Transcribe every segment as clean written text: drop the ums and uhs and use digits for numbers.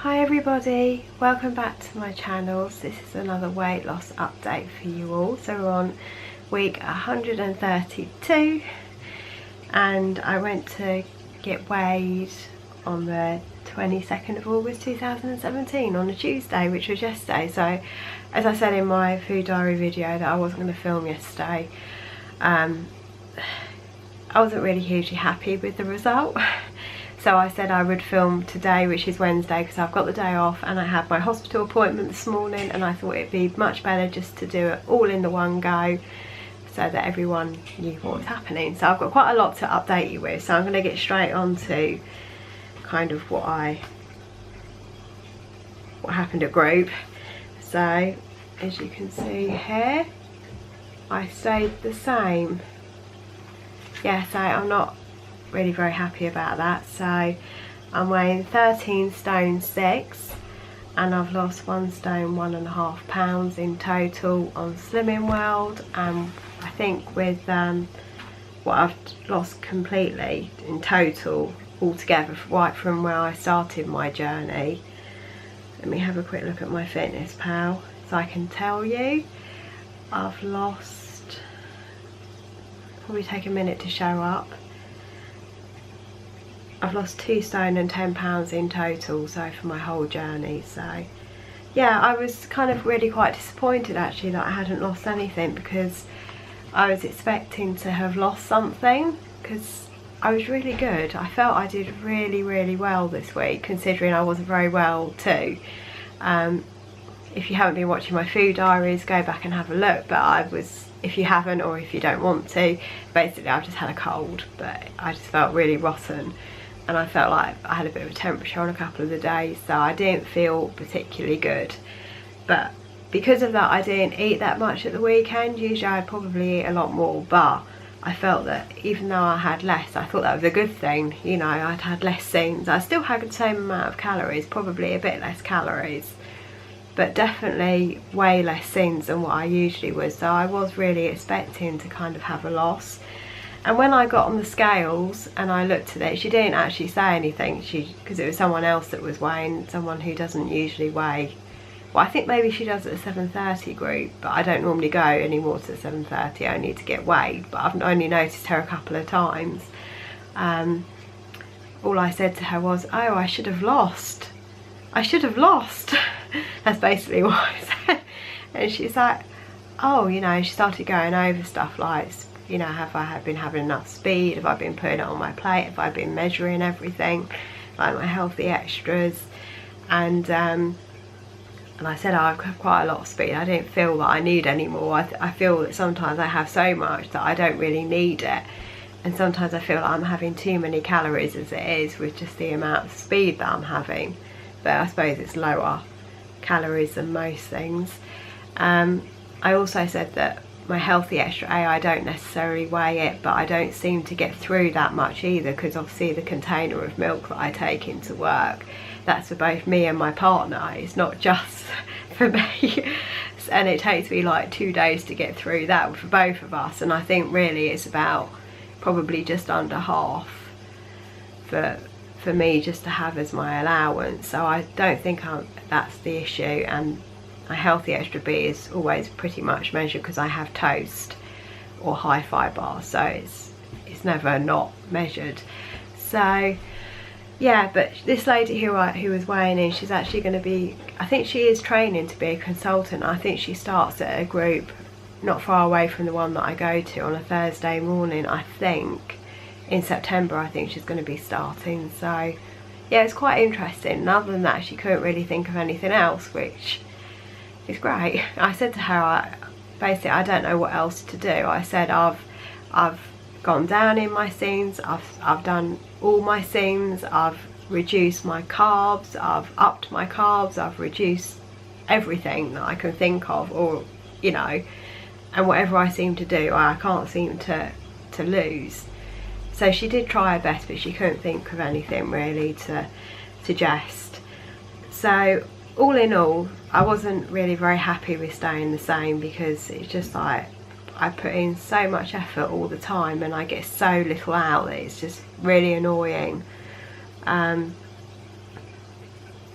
Hi everybody, welcome back to my channel. This is another weight loss update for you all. So we're on week 132 and I went to get weighed on the 22nd of August 2017 on a Tuesday, which was yesterday. So as I said in my food diary video that I wasn't going to film yesterday, I wasn't really hugely happy with the result. So I said I would film today, which is Wednesday, because I've got the day off and I had my hospital appointment this morning, and I thought it'd be much better just to do it all in the one go so that everyone knew what was happening. So I've got quite a lot to update you with, so I'm going to get straight on to kind of what happened at group. So as you can see here, I stayed the same. Yeah, so I'm not really very happy about that. So I'm weighing 13 stone 6 and I've lost 1 stone 1.5 pounds in total on Slimming World, and I think with what I've lost completely in total altogether right from where I started my journey. Let me have a quick look at my Fitness Pal so I can tell you. I've lost, probably take a minute to show up, I've lost 2 stone and 10 pounds in total, so for my whole journey. So yeah, I was kind of really quite disappointed actually that I hadn't lost anything, because I was expecting to have lost something, because I was really good. I felt I did really well this week, considering I wasn't very well too. If you haven't been watching my food diaries, go back and have a look, but I was, if you haven't or if you don't want to, basically I've just had a cold, but I just felt really rotten. And I felt like I had a bit of a temperature on a couple of the days, so I didn't feel particularly good. But because of that, I didn't eat that much at the weekend. Usually I'd probably eat a lot more, but I felt that even though I had less, I thought that was a good thing. You know, I'd had less scenes. I still had the same amount of calories, probably a bit less calories, but definitely way less scenes than what I usually was. So I was really expecting to kind of have a loss. And when I got on the scales and I looked at it, she didn't actually say anything, because it was someone else that was weighing, someone who doesn't usually weigh. Well, I think maybe she does at the 7:30 group, but I don't normally go anymore to 7:30, only to get weighed, but I've only noticed her a couple of times. All I said to her was, oh, I should have lost. I should have lost. That's basically what I said. And she's like, oh, you know, she started going over stuff like, you know, have I been having enough speed? Have I been putting it on my plate? Have I been measuring everything, like my healthy extras? And I said, oh, I've had quite a lot of speed. I didn't feel that I need any more. I feel that sometimes I have so much that I don't really need it. And sometimes I feel like I'm having too many calories as it is with just the amount of speed that I'm having. But I suppose it's lower calories than most things. I also said that my healthy extra A, I don't necessarily weigh it, but I don't seem to get through that much either, because obviously the container of milk that I take into work, that's for both me and my partner, it's not just for me. And it takes me like 2 days to get through that for both of us, and I think really it's about probably just under half for me just to have as my allowance. So I don't think that's the issue. And my healthy extra B is always pretty much measured, because I have toast or hi-fi bar, so it's never not measured. So yeah, but this lady who was weighing in, she's actually going to be, I think she is training to be a consultant. I think she starts at a group not far away from the one that I go to on a Thursday morning, I think in September. I think she's going to be starting. So yeah, it's quite interesting. And other than that, she couldn't really think of anything else, which is great. I said to her, basically I don't know what else to do. I said I've gone down in my scenes, I've done all my scenes, I've reduced my carbs, I've upped my carbs, I've reduced everything that I can think of, or you know, and whatever I seem to do, I can't seem to lose. So she did try her best, but she couldn't think of anything really to suggest. So all in all, I wasn't really very happy with staying the same, because it's just like I put in so much effort all the time and I get so little out that it's just really annoying.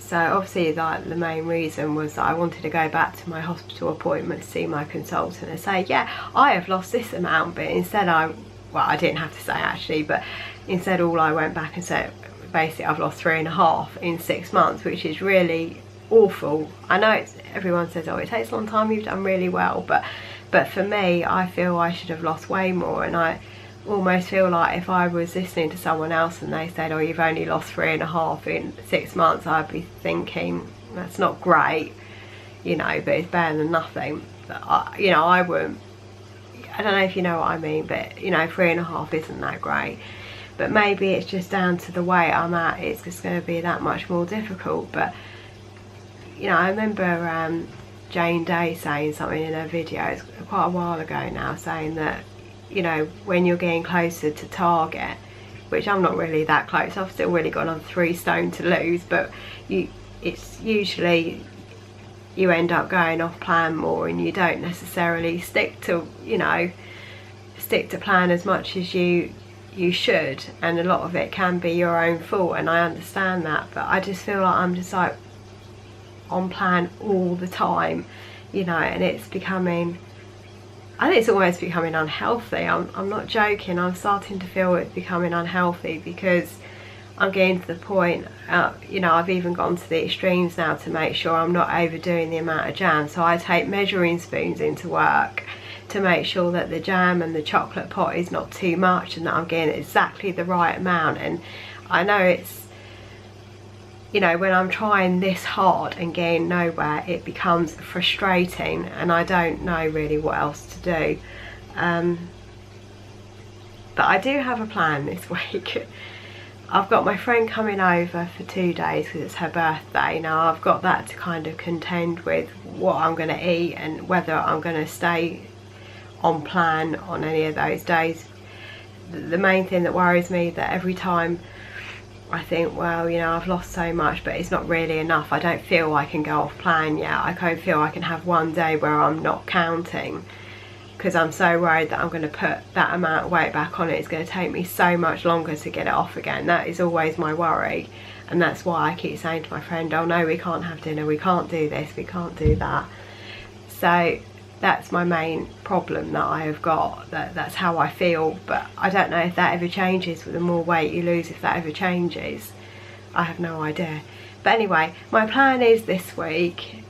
So obviously like the main reason was that I wanted to go back to my hospital appointment to see my consultant and say, yeah, I have lost this amount, but instead well, I didn't have to say actually, but instead all I went back and said, basically I've lost 3.5 in 6 months, which is really awful. I know everyone says, oh, it takes a long time, you've done really well, but for me, I feel I should have lost way more, and I almost feel like if I was listening to someone else and they said, oh, you've only lost 3.5 in 6 months, I'd be thinking that's not great, you know, but it's better than nothing. But you know, I don't know if you know what I mean, but you know, 3.5 isn't that great. But maybe it's just down to the weight I'm at, it's just going to be that much more difficult. But you know, I remember Jane Day saying something in her videos quite a while ago now, saying that, you know, when you're getting closer to target, which I'm not really that close, I've still really got another 3 stone to lose, but it's usually you end up going off plan more, and you don't necessarily stick to, you know, stick to plan as much as you should, and a lot of it can be your own fault, and I understand that, but I just feel like I'm just like on plan all the time, you know, and it's becoming, I think it's almost becoming unhealthy. I'm not joking, I'm starting to feel it's becoming unhealthy, because I'm getting to the point, you know, I've even gone to the extremes now to make sure I'm not overdoing the amount of jam. So I take measuring spoons into work to make sure that the jam and the chocolate pot is not too much, and that I'm getting exactly the right amount. And I know it's, you know, when I'm trying this hard and getting nowhere, it becomes frustrating, and I don't know really what else to do. But I do have a plan this week. I've got my friend coming over for 2 days because it's her birthday. Now I've got that to kind of contend with what I'm going to eat and whether I'm going to stay on plan on any of those days. The main thing that worries me, that every time I think, well, you know, I've lost so much, but it's not really enough. I don't feel I can go off plan yet. I can't feel I can have one day where I'm not counting, because I'm so worried that I'm going to put that amount of weight back on it. It's going to take me so much longer to get it off again. That is always my worry, and that's why I keep saying to my friend, oh no, we can't have dinner, we can't do this, we can't do that. So that's my main problem that I have got, that's how I feel. But I don't know if that ever changes with the more weight you lose, if that ever changes. I have no idea. But anyway, my plan is this week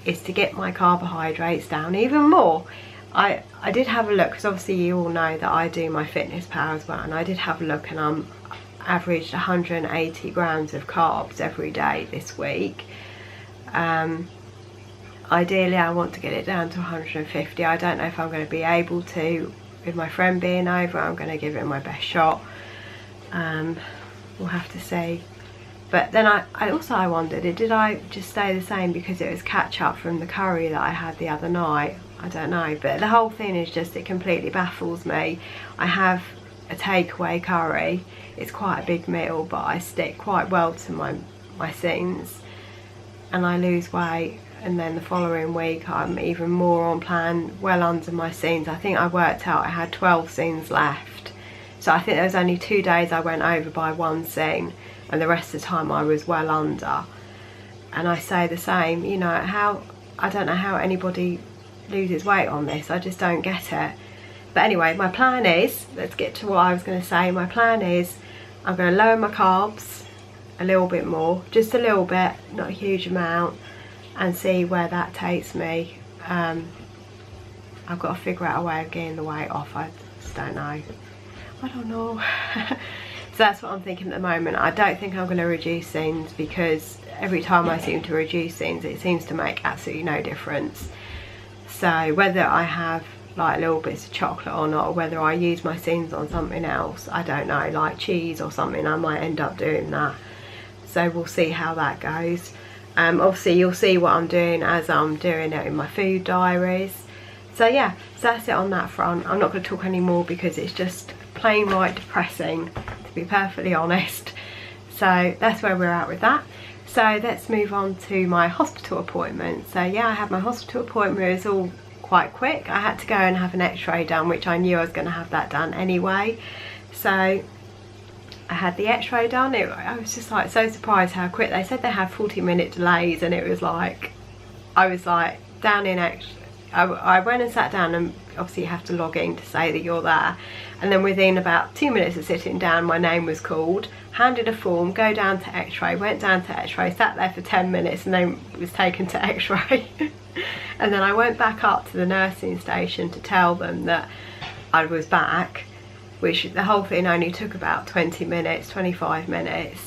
is to get my carbohydrates down even more. I did have a look, because obviously you all know that I do my Fitness Pal as well, and I did have a look, and I'm averaged 180 grams of carbs every day this week. Ideally I want to get it down to 150. I don't know if I'm going to be able to with my friend being over. I'm going to give it my best shot. We'll have to see. But then I also wondered, did I just stay the same because it was catch up from the curry that I had the other night? I don't know, but the whole thing is just, it completely baffles me. I have a takeaway curry. It's quite a big meal, but I stick quite well to my scenes, and I lose weight. And then the following week I'm even more on plan, well under my scenes. I think I worked out I had 12 scenes left. So I think there was only 2 days I went over by 1 scene, and the rest of the time I was well under. And I say the same, you know, I don't know how anybody loses weight on this. I just don't get it. But anyway, my plan is, let's get to what I was going to say. My plan is I'm going to lower my carbs a little bit more, just a little bit, not a huge amount, and see where that takes me. I've got to figure out a way of getting the weight off. I just don't know. I don't know. So that's what I'm thinking at the moment. I don't think I'm going to reduce scenes, because every time I seem to reduce scenes, it seems to make absolutely no difference. So whether I have like little bits of chocolate or not, or whether I use my scenes on something else, I don't know, like cheese or something, I might end up doing that. So we'll see how that goes. Obviously you'll see what I'm doing as I'm doing it in my food diaries. So yeah, so that's it on that front. I'm not going to talk anymore because it's just plain right depressing, to be perfectly honest. So that's where we're at with that. So let's move on to my hospital appointment. So yeah, I had my hospital appointment. It was all quite quick. I had to go and have an x-ray done, which I knew I was going to have that done anyway. So I had the x-ray done. I was just like so surprised how quick. They said they had 40-minute delays, and it was like, I was like down in I went and sat down, and obviously you have to log in to say that you're there, and then within about 2 minutes of sitting down, my name was called, handed a form, go down to x-ray, went down to x-ray, sat there for 10 minutes, and then was taken to x-ray. And then I went back up to the nursing station to tell them that I was back, which the whole thing only took about 20 minutes, 25 minutes.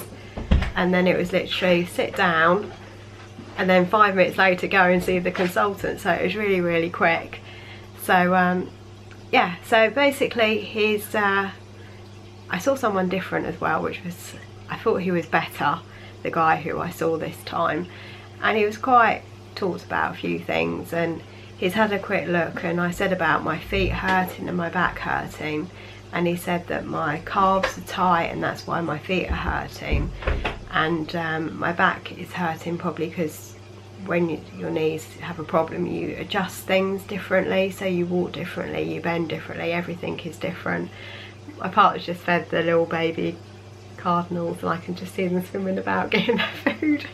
And then it was literally sit down, and then 5 minutes later go and see the consultant. So it was really, really quick. So yeah, so basically he's I saw someone different as well, which was, I thought he was better, the guy who I saw this time, and he was quite talked about a few things, and he's had a quick look, and I said about my feet hurting and my back hurting, and he said that my calves are tight and that's why my feet are hurting, and my back is hurting probably because when your knees have a problem, you adjust things differently, so you walk differently, you bend differently, everything is different. My partner's just fed the little baby cardinals, and I can just see them swimming about getting their food.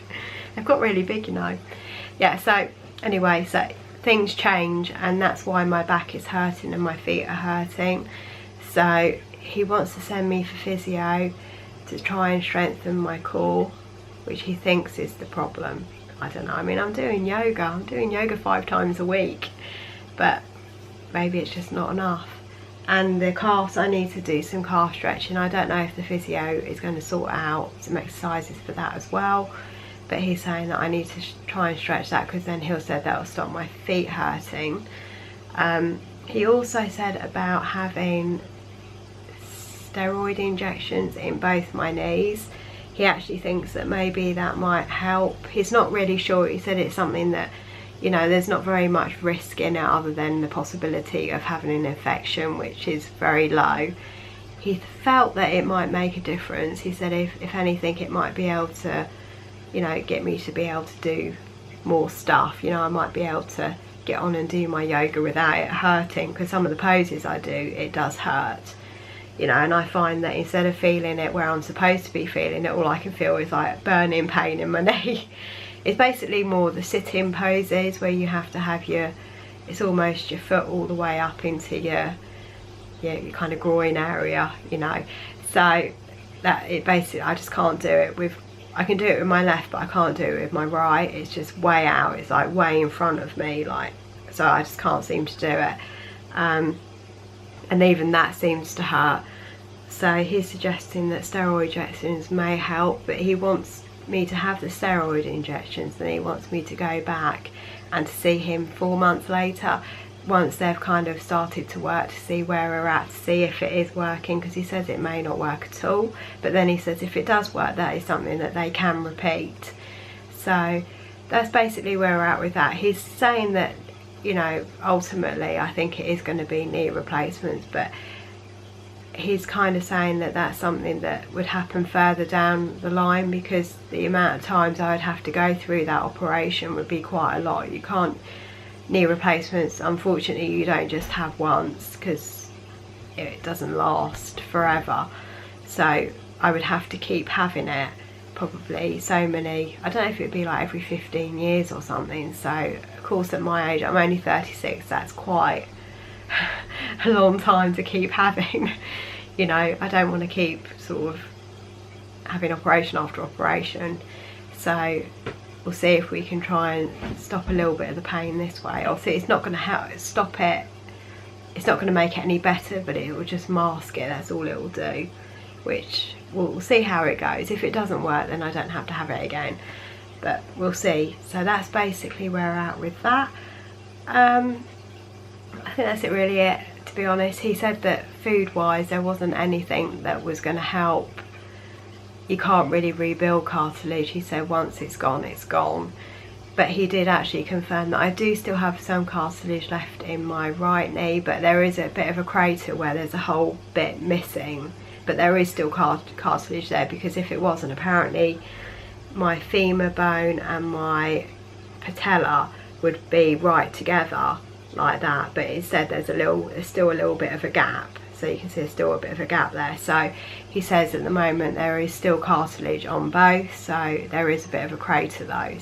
They've got really big, you know. Yeah, so anyway, so things change, and that's why my back is hurting and my feet are hurting. So he wants to send me for physio to try and strengthen my core, which he thinks is the problem. I don't know, I mean, I'm doing yoga 5 times a week, but maybe it's just not enough. And the calves, I need to do some calf stretching. I don't know if the physio is going to sort out some exercises for that as well, but he's saying that I need to try and stretch that, because then he'll say that will stop my feet hurting. He also said about having steroid injections in both my knees. He actually thinks that maybe that might help. He's not really sure. He said it's something that, you know, there's not very much risk in it other than the possibility of having an infection, which is very low. He felt that it might make a difference. He said if anything, it might be able to, you know, get me to be able to do more stuff. You know, I might be able to get on and do my yoga without it hurting, because some of the poses I do, it does hurt. You know, and I find that instead of feeling it where I'm supposed to be feeling it, all I can feel is like burning pain in my knee. It's basically more the sitting poses where you have to have your, it's almost your foot all the way up into your kind of groin area, you know. So that it basically, I just can't do it with, I can do it with my left, but I can't do it with my right. It's just way out, it's like way in front of me, like, so I just can't seem to do it. And even that seems to hurt. So he's suggesting that steroid injections may help, but he wants me to have the steroid injections, and he wants me to go back and to see him 4 months later, once they've kind of started to work, to see where we're at, to see if it is working, because he says it may not work at all, but then he says if it does work, that is something that they can repeat. So that's basically where we're at with that. He's saying that, you know, ultimately I think it is going to be knee replacements, but he's kind of saying that that's something that would happen further down the line, because the amount of times I would have to go through that operation would be quite a lot. You can't, knee replacements, unfortunately, you don't just have once, because it doesn't last forever. So I would have to keep having it probably so many, I don't know if it would be like every 15 years or something. So of course at my age, I'm only 36, that's quite a long time to keep having. You know, I don't want to keep sort of having operation after operation. So we'll see if we can try and stop a little bit of the pain this way. Obviously it's not going to help stop it, it's not going to make it any better, but it will just mask it, that's all it will do, which we'll see how it goes. If it doesn't work, then I don't have to have it again, but we'll see. So that's basically where we're at with that. I think that's it really, to be honest. He said that food wise there wasn't anything that was going to help. You can't really rebuild cartilage. He said once it's gone, it's gone. But he did actually confirm that I do still have some cartilage left in my right knee, but there is a bit of a crater where there's a whole bit missing. But there is still cartilage there, because if it wasn't, apparently my femur bone and my patella would be right together like that, but it said there's still a little bit of a gap. so you can see there's still a bit of a gap there. So he says at the moment there is still cartilage on both, so there is a bit of a crater though.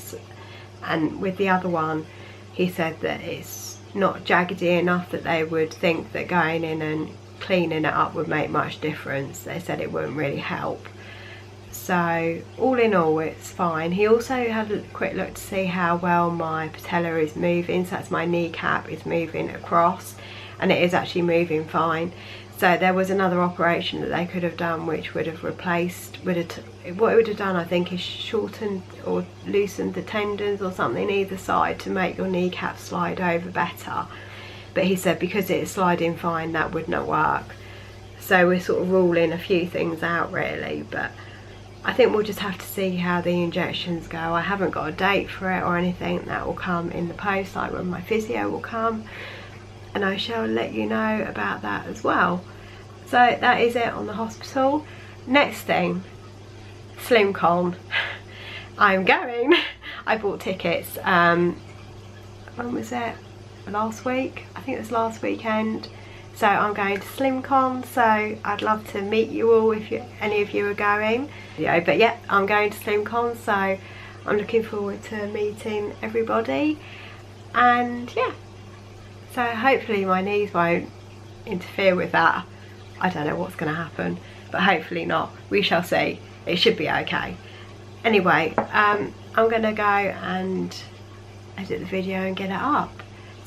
And with the other one, he said that it's not jaggedy enough that they would think that going in and cleaning it up would make much difference. They said it wouldn't really help. So all in all, it's fine. He also had a quick look to see how well my patella is moving, so that's my kneecap is moving across, and it is actually moving fine. So there was another operation that they could have done which would have replaced, what it would have done I think is shortened or loosened the tendons or something either side to make your kneecap slide over better. But he said because it's sliding fine, that would not work. So we're sort of ruling a few things out really, but I think we'll just have to see how the injections go. I haven't got a date for it or anything. That will come in the post, like when my physio will come, and I shall let you know about that as well. So that is it on the hospital. Next thing, Slimcon. I'm going. I bought tickets, when was it? Last week? I think it was last weekend. So I'm going to Slimcon, so I'd love to meet you all if any of you are going. Yeah, but yeah, I'm going to Slimcon, so I'm looking forward to meeting everybody. And yeah, so hopefully my knees won't interfere with that. I don't know what's going to happen, but hopefully not. We shall see. It should be okay. Anyway, I'm going to go and edit the video and get it up.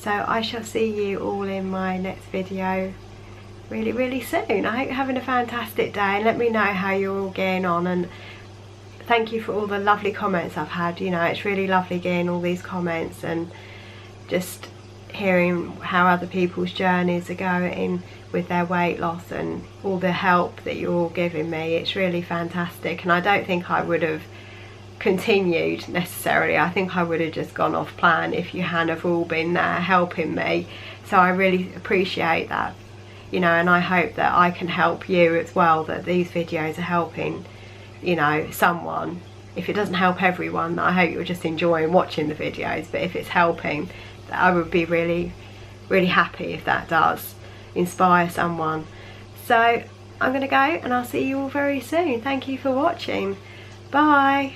So I shall see you all in my next video really, really soon. I hope you're having a fantastic day, and let me know how you're all getting on. And thank you for all the lovely comments I've had. You know, it's really lovely getting all these comments and just hearing how other people's journeys are going with their weight loss and all the help that you're all giving me. It's really fantastic, and I don't think I would have continued necessarily. I think I would have just gone off plan if you hadn't have all been there helping me. So I really appreciate that, you know, and I hope that I can help you as well, that these videos are helping, you know, someone. If it doesn't help everyone, I hope you're just enjoying watching the videos, but if it's helping, I would be really, really happy if that does inspire someone. So I'm gonna go, and I'll see you all very soon. Thank you for watching. Bye.